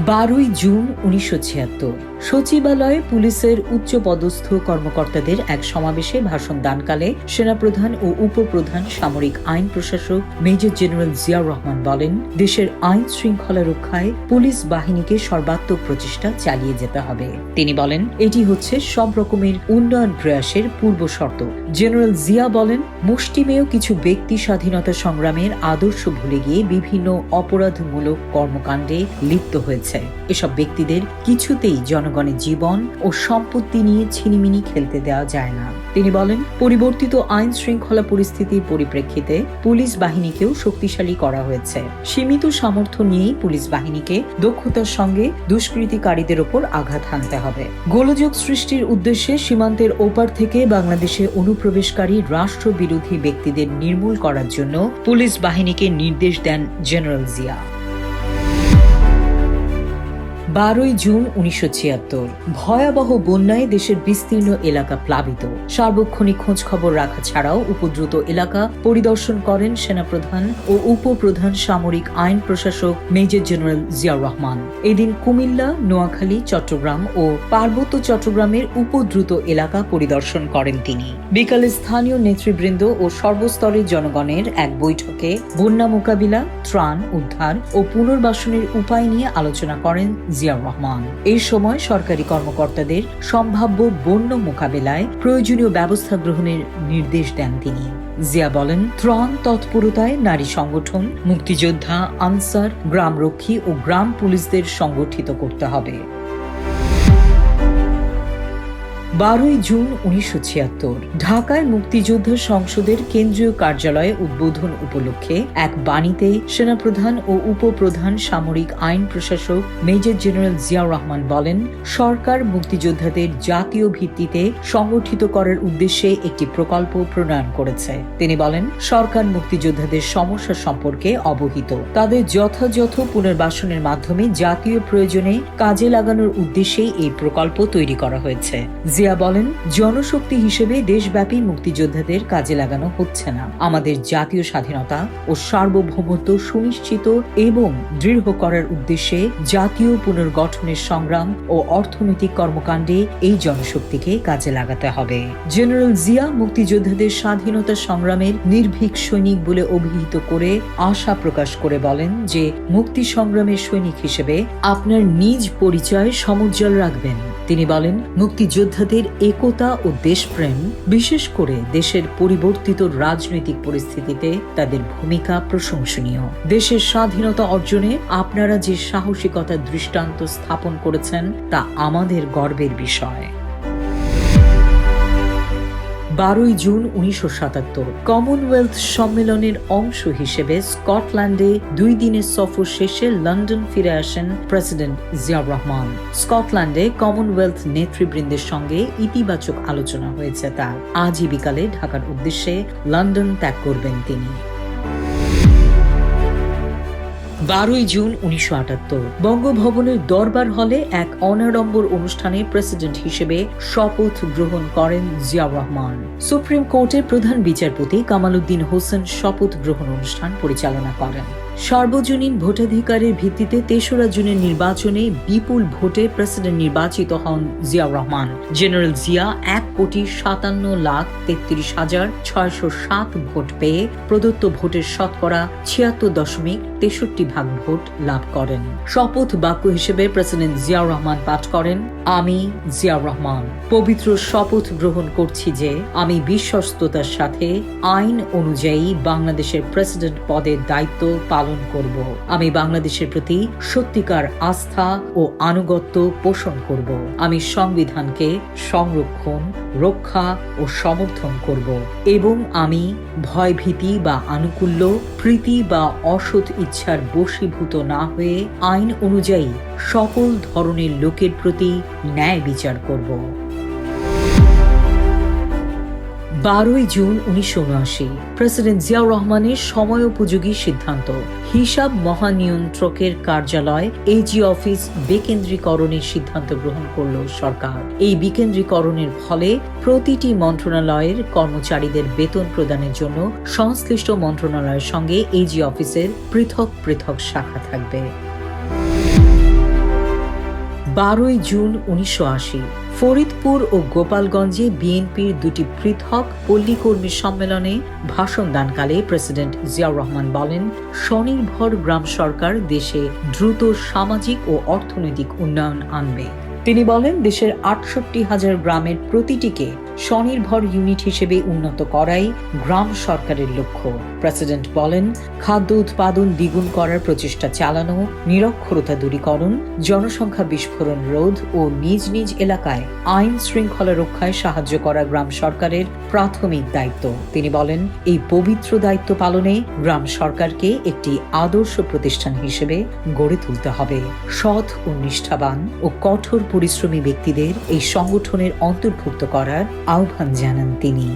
12ই June 1976 সচিবালয়ে পুলিশের উচ্চপদস্থ কর্মকর্তাদের এক সমাবেশে ভাষণ দানকালে সেনাপ্রধান ও উপপ্রধান সামরিক আইন প্রশাসক মেজর জেনারেল জিয়াউর রহমান বলেন, দেশের আইন শৃঙ্খলা রক্ষায় পুলিশ বাহিনীকে সর্বাত্মক প্রচেষ্টা চালিয়ে যেতে হবে। তিনি বলেন, এটি হচ্ছে সব রকমের উন্নয়ন প্রয়াসের পূর্ব শর্ত। জেনারেল জিয়া বলেন, মুষ্টিমেয় কিছু ব্যক্তি স্বাধীনতা সংগ্রামের আদর্শ ভুলে গিয়ে বিভিন্ন অপরাধমূলক কর্মকাণ্ডে লিপ্ত হয়েছে। এসব ব্যক্তিদের কিছুতেই জনগণের জীবন ও সম্পত্তি নিয়ে ছিনিমিনি খেলতে দেওয়া যায় না। তিনি বলেন, পরিবর্তিত আইন শৃঙ্খলা পরিস্থিতির পরিপ্রেক্ষিতে পুলিশ বাহিনীকেও শক্তিশালী করা হয়েছে। সীমিত সামর্থ্য নিয়েই পুলিশ বাহিনীকে দক্ষতার সঙ্গে দুষ্কৃতিকারীদের ওপর আঘাত হানতে হবে। গোলযোগ সৃষ্টির উদ্দেশ্যে সীমান্তের ওপার থেকে বাংলাদেশে অনুপ্রবেশকারী রাষ্ট্রবিরোধী ব্যক্তিদের নির্মূল করার জন্য পুলিশ বাহিনীকে নির্দেশ দেন জেনারেল জিয়া। 12ই জুন 1976 ভয়াবহ বন্যায় দেশের বিস্তীর্ণ এলাকা প্লাবিত। সার্বক্ষণিক খোঁজ খবর রাখা ছাড়াও উপদ্রুত এলাকা পরিদর্শন করেন সেনাপ্রধান ও উপপ্রধান সামরিক আইন প্রশাসক মেজর জেনারেল জিয়াউর রহমান। এদিন কুমিল্লা, নোয়াখালী, চট্টগ্রাম ও পার্বত্য চট্টগ্রামের উপদ্রুত এলাকা পরিদর্শন করেন তিনি। বিকালে স্থানীয় নেতৃবৃন্দ ও সর্বস্তরের জনগণের এক বৈঠকে বন্যা মোকাবিলা, ত্রাণ উদ্ধার ও পুনর্বাসনের উপায় নিয়ে আলোচনা করেন জিয়াউর রহমান। এই সময় সরকারি কর্মকর্তাদের সম্ভাব্য বন্যা মোকাবেলায় প্রয়োজনীয় ব্যবস্থা গ্রহণের নির্দেশ দেন তিনি। জিয়া বলেন, ত্রাণ তৎপরতায় নারী সংগঠন, মুক্তিযোদ্ধা, আনসার, গ্রামরক্ষী ও গ্রাম পুলিশদের সংগঠিত করতে হবে। 12ই জুন 1976 ঢাকায় মুক্তিযোদ্ধা সংসদের কেন্দ্রীয় কার্যালয়ে উদ্বোধন উপলক্ষে এক বাণীতে সেনাপ্রধান ও উপপ্রধান সামরিক আইন প্রশাসক মেজর জেনারেল জিয়াউর রহমান বলেন, সরকার মুক্তিযোদ্ধাদের জাতীয় ভিত্তিতে সংগঠিত করার উদ্দেশ্যে একটি প্রকল্প প্রণয়ন করেছে। তিনি বলেন, সরকার মুক্তিযোদ্ধাদের সমস্যা সম্পর্কে অবহিত, তাদের যথাযথ পুনর্বাসনের মাধ্যমে জাতীয় প্রয়োজনে কাজে লাগানোর উদ্দেশ্যেই এই প্রকল্প তৈরি করা হয়েছে। জিয়া বলেন, জনশক্তি হিসেবে দেশব্যাপী মুক্তিযোদ্ধাদের কাজে লাগানো হচ্ছে না। আমাদের জাতীয় স্বাধীনতা ও সার্বভৌমত্ব সুনিশ্চিত এবং দৃঢ় করার উদ্দেশ্যে জাতীয় পুনর্গঠনের সংগ্রাম ও অর্থনৈতিক কর্মকাণ্ডে এই জনশক্তিকে কাজে লাগাতে হবে। জেনারেল জিয়া মুক্তিযোদ্ধাদের স্বাধীনতা সংগ্রামের নির্ভীক সৈনিক বলে অভিহিত করে আশা প্রকাশ করে বলেন যে, মুক্তি সংগ্রামের সৈনিক হিসেবে আপনার নিজ পরিচয় সমুজ্জ্বল রাখবেন। তিনি বলেন, মুক্তিযোদ্ধাদের একতা ও দেশপ্রেম, বিশেষ করে দেশের পরিবর্তিত রাজনৈতিক পরিস্থিতিতে তাদের ভূমিকা প্রশংসনীয়। দেশের স্বাধীনতা অর্জনে আপনারা যে সাহসিকতার দৃষ্টান্ত স্থাপন করেছেন তা আমাদের গর্বের বিষয়। 12ই জুন 1977 কমনওয়েলথ সম্মেলনের অংশ হিসেবে স্কটল্যান্ডে 2 দিনের সফর শেষে লন্ডন ফিরে আসেন প্রেসিডেন্ট জিয়াউর রহমান। স্কটল্যান্ডে কমনওয়েলথ নেতৃবৃন্দের সঙ্গে ইতিবাচক আলোচনা হয়েছে তার। আজই বিকালে ঢাকার উদ্দেশ্যে লন্ডন ত্যাগ করবেন তিনি। 12ই জুন 1978 বঙ্গভবনের দরবার হলে এক অনাড়ম্বর অনুষ্ঠানে প্রেসিডেন্ট হিসেবে শপথ গ্রহণ করেন জিয়াউর রহমান। সুপ্রিম কোর্টের প্রধান বিচারপতি কামাল উদ্দিন হোসেন শপথ গ্রহণ অনুষ্ঠান পরিচালনা করেন। সার্বজনীন ভোটাধিকারের ভিত্তিতে 3রা জুনের নির্বাচনে বিপুল ভোটে প্রেসিডেন্ট নির্বাচিত হন জিয়াউর রহমান। জেনারেল জিয়া 1,97,33,607 ভোট পেয়ে প্রদত্ত ভোটের শতকরা 76.63% ভোট লাভ করেন। শপথ বাক্য হিসেবে প্রেসিডেন্ট জিয়াউর রহমান পাঠ করেন, আমি জিয়াউর রহমান পবিত্র শপথ গ্রহণ করছি যে আমি বিশ্বস্ততার সাথে আইন অনুযায়ী বাংলাদেশের প্রেসিডেন্ট পদের দায়িত্ব পালন করব। আমি বাংলাদেশের প্রতি সত্যিকার আস্থা ও আনুগত্য পোষণ করব। আমি সংবিধানকে সংরক্ষণ, রক্ষা ও সমর্থন করব এবং আমি ভয়ভীতি বা আনুকূল্য, প্রীতি বা অসৎ ইচ্ছার বশীভূত না হয়ে আইন অনুযায়ী সকল ধরনের লোকের প্রতি ন্যায় বিচার করব। 12ই জুন 1979 প্রেসিডেন্ট জিয়াউর রহমানের সময়োপযোগী সিদ্ধান্ত, হিসাব মহানিয়ন্ত্রকের কার্যালয় এজি অফিস বিকেন্দ্রীকরণের সিদ্ধান্ত গ্রহণ করল সরকার। এই বিকেন্দ্রীকরণের ফলে প্রতিটি মন্ত্রণালয়ের কর্মচারীদের বেতন প্রদানের জন্য সংশ্লিষ্ট মন্ত্রণালয়ের সঙ্গে এজি অফিসের পৃথক পৃথক শাখা থাকবে। 12 জুন 1980 ফরিদপুর ও গোপালগঞ্জে বিএনপির দুটি পৃথক পল্লী কর্মী সম্মেলনে ভাষণ দানকালে প্রেসিডেন্ট জিয়াউর রহমান বলেন, স্বনির্ভর গ্রাম সরকার দেশে দ্রুত সামাজিক ও অর্থনৈতিক উন্নয়ন আনবে। তিনি বলেন, দেশের 68,000 গ্রামের প্রতিটিকে স্বনির্ভর ইউনিট হিসেবে উন্নত করাই গ্রাম সরকারের লক্ষ্য। প্রেসিডেন্ট বলেন, খাদ্য উৎপাদন দ্বিগুণ করার প্রচেষ্টা চালানো, নিরক্ষরতা দূরীকরণ, জনসংখ্যা বিস্ফোরণ রোধ ও নিজ নিজ এলাকায় আইন শৃঙ্খলা রক্ষায় সাহায্য করা গ্রাম সরকারের প্রাথমিক দায়িত্ব। তিনি বলেন, এই পবিত্র দায়িত্ব পালনে গ্রাম সরকারকে একটি আদর্শ প্রতিষ্ঠান হিসেবে গড়ে তুলতে হবে। সৎ ও নিষ্ঠাবান ও কঠোর পরিশ্রমী ব্যক্তিদের এই সংগঠনের অন্তর্ভুক্ত করার আহ্বান জানান তিনি।